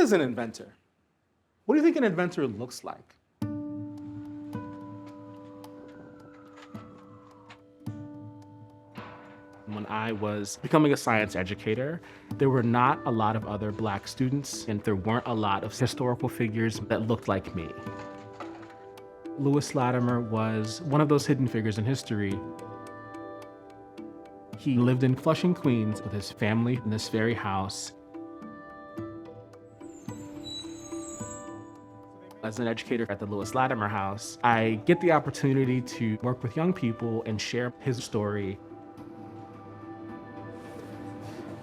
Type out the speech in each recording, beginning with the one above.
is an inventor? What do you think an inventor looks like? When I was becoming a science educator, there were not a lot of other Black students, and there weren't a lot of historical figures that looked like me. Lewis Latimer was one of those hidden figures in history. He lived in Flushing, Queens with his family in this very house. As an educator at the Lewis Latimer House, I get the opportunity to work with young people and share his story.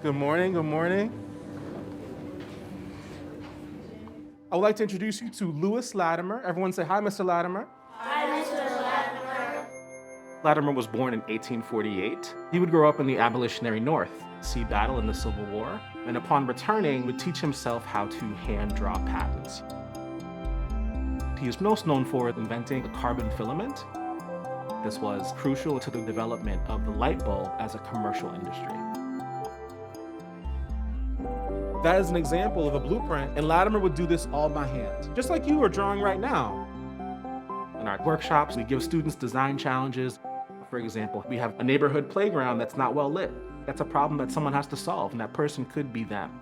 Good morning, good morning. I would like to introduce you to Lewis Latimer. Everyone say hi, Mr. Latimer. Hi, Mr. Latimer. Latimer was born in 1848. He would grow up in the abolitionary North, see battle in the Civil War, and upon returning, would teach himself how to hand draw patents. He is most known for inventing the carbon filament. This was crucial to the development of the light bulb as a commercial industry. That is an example of a blueprint, and Latimer would do this all by hand, just like you are drawing right now. In our workshops, we give students design challenges. For example, we have a neighborhood playground that's not well lit. That's a problem that someone has to solve, and that person could be them.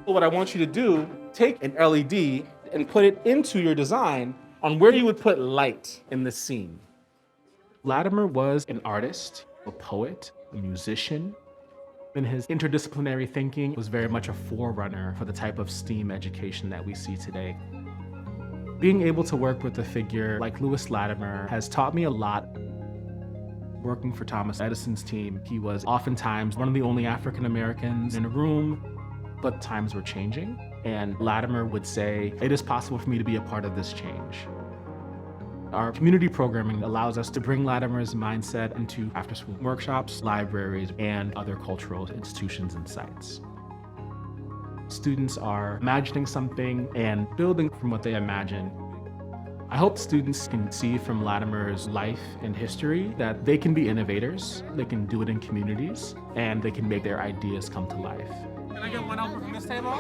So what I want you to do, take an LED and put it into your design on where you would put light in the scene. Latimer was an artist, a poet, a musician, and his interdisciplinary thinking was very much a forerunner for the type of STEAM education that we see today. Being able to work with a figure like Lewis Latimer has taught me a lot. Working for Thomas Edison's team, he was oftentimes one of the only African Americans in a room, but times were changing. And Latimer would say, it is possible for me to be a part of this change. Our community programming allows us to bring Latimer's mindset into after-school workshops, libraries, and other cultural institutions and sites. Students are imagining something and building from what they imagine. I hope students can see from Latimer's life and history that they can be innovators, they can do it in communities, and they can make their ideas come to life. Can I get one over from this table?